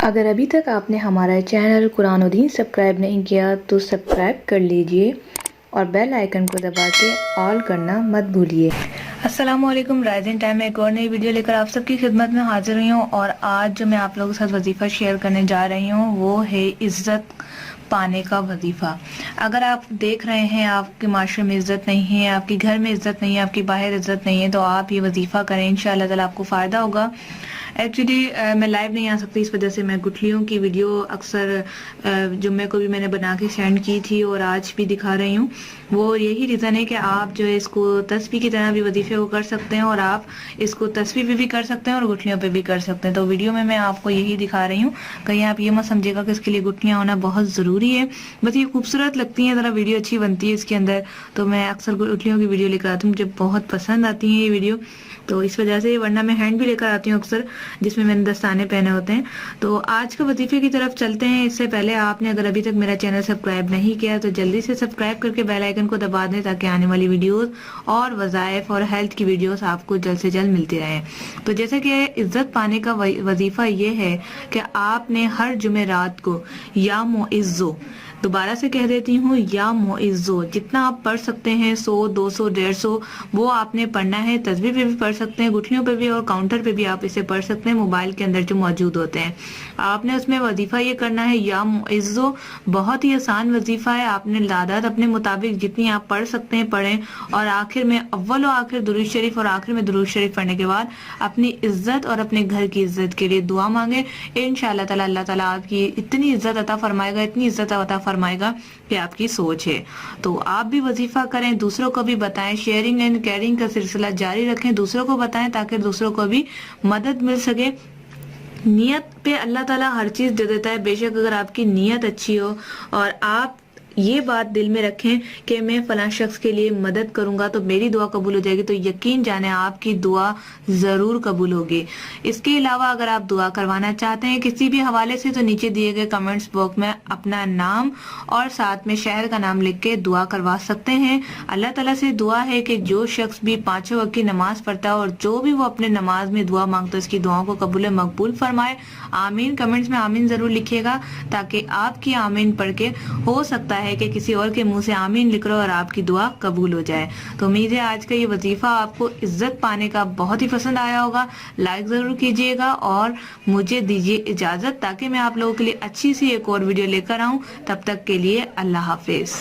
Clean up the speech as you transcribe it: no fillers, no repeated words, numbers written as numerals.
اگر ابھی تک آپ نے ہمارا چینل قرآن و دین سبسکرائب نہیں کیا تو سبسکرائب کر لیجئے اور بیل آئیکن کو دبا کے آل کرنا مت بھولیے۔ السلام علیکم، رائزنگ ٹائم میں ایک اور نئی ویڈیو لے کر آپ سب کی خدمت میں حاضر ہوئی ہوں، اور آج جو میں آپ لوگوں کے ساتھ وظیفہ شیئر کرنے جا رہی ہوں وہ ہے عزت پانے کا وظیفہ۔ اگر آپ دیکھ رہے ہیں آپ کے معاشرے میں عزت نہیں ہے، آپ کے گھر میں عزت نہیں ہے، آپ کی باہر عزت نہیں ہے، تو آپ یہ وظیفہ کریں، انشاءاللہ تعالی آپ کو فائدہ ہوگا۔ ایکچولی میں لائیو نہیں آ سکتی، اس وجہ سے میں گٹھلیوں کی ویڈیو اکثر جمعے کو بھی میں نے بنا کے سینڈ کی تھی اور آج بھی دکھا رہی ہوں۔ وہ یہی ریزن ہے کہ آپ جو ہے اس کو تسبیح کی طرح بھی وظیفے کو کر سکتے ہیں، اور آپ اس کو تسبیح پہ بھی کر سکتے ہیں اور گٹھلیوں پہ بھی کر سکتے ہیں۔ تو ویڈیو میں آپ کو یہی دکھا رہی ہوں، کہیں آپ یہ مت سمجھے گا کہ اس کے لیے گٹھلیاں ہونا بہت ضروری ہے۔ بس یہ خوبصورت لگتی ہیں، ذرا ویڈیو اچھی بنتی ہے اس کے اندر، تو میں اکثر گٹھلیوں کی ویڈیو لے کر آتی ہوں، مجھے بہت پسند آتی ہیں یہ ویڈیو، تو اس وجہ سے، ورنہ میں ہینڈ بھی لے کر آتی ہوں اکثر جس میں نے دستانے پہنے ہوتے ہیں۔ تو آج کا وظیفے کی طرف چلتے ہیں۔ اس سے پہلے آپ نے اگر ابھی تک میرا چینل سبسکرائب نہیں کیا تو جلدی سے سبسکرائب کر کے بیل آئیکن کو دبا دیں، تاکہ آنے والی ویڈیوز اور وظائف اور ہیلتھ کی ویڈیوز آپ کو جلد سے جلد ملتی رہیں۔ تو جیسے کہ عزت پانے کا وظیفہ یہ ہے کہ آپ نے ہر جمعرات کو یا معزو، دوبارہ سے کہہ دیتی ہوں، یا معزو، جتنا آپ پڑھ سکتے ہیں، 100 200 150 وہ آپ نے پڑھنا ہے۔ تسبیح پہ بھی پڑھ سکتے ہیں، گٹھلیوں پہ بھی اور کاؤنٹر پہ بھی آپ اسے پڑھ سکتے ہیں، موبائل کے اندر جو موجود ہوتے ہیں۔ آپ نے اس میں وظیفہ یہ کرنا ہے، یا معزو، بہت ہی آسان وظیفہ ہے۔ آپ نے تعداد اپنے مطابق جتنی آپ پڑھ سکتے ہیں پڑھیں، اور آخر میں اول و آخر درود شریف، اور آخر میں درود شریف پڑھنے کے بعد اپنی عزت اور اپنے گھر کی عزت کے لیے دعا مانگیں۔ انشاءاللہ تعالی اللہ تعالیٰ آپ کی اتنی عزت عطا فرمائے گا، اتنی عزت عطا فرمائے گا کہ آپ کی سوچ ہے۔ تو آپ بھی وظیفہ کریں، دوسروں کو بھی بتائیں، شیئرنگ اینڈ کیئرنگ کا سلسلہ جاری رکھیں، دوسروں کو بتائیں تاکہ دوسروں کو بھی مدد مل سکے۔ نیت پہ اللہ تعالیٰ ہر چیز دے دیتا ہے، بے شک اگر آپ کی نیت اچھی ہو اور آپ یہ بات دل میں رکھیں کہ میں فلاں شخص کے لیے مدد کروں گا تو میری دعا قبول ہو جائے گی، تو یقین جانیں آپ کی دعا ضرور قبول ہوگی۔ اس کے علاوہ اگر آپ دعا کروانا چاہتے ہیں کسی بھی حوالے سے تو نیچے دیے گئے کمنٹس باکس میں اپنا نام اور ساتھ میں شہر کا نام لکھ کے دعا کروا سکتے ہیں۔ اللہ تعالیٰ سے دعا ہے کہ جو شخص بھی 5 وقت کی نماز پڑھتا ہے اور جو بھی وہ اپنے نماز میں دعا مانگتا ہے، اس کی دعاؤں کو قبول مقبول فرمائے۔ آمین، کمنٹس میں آمین ضرور لکھیے گا، تاکہ آپ کی آمین پڑھ کے ہو سکتا ہے کہ کسی اور کے منہ سے آمین لکھ رہو اور آپ کی دعا قبول ہو جائے۔ تو امید ہے آج کا یہ وظیفہ آپ کو عزت پانے کا بہت ہی پسند آیا ہوگا۔ لائک ضرور کیجئے گا اور مجھے دیجئے اجازت، تاکہ میں آپ لوگوں کے لیے اچھی سی ایک اور ویڈیو لے کر آؤں۔ تب تک کے لیے اللہ حافظ۔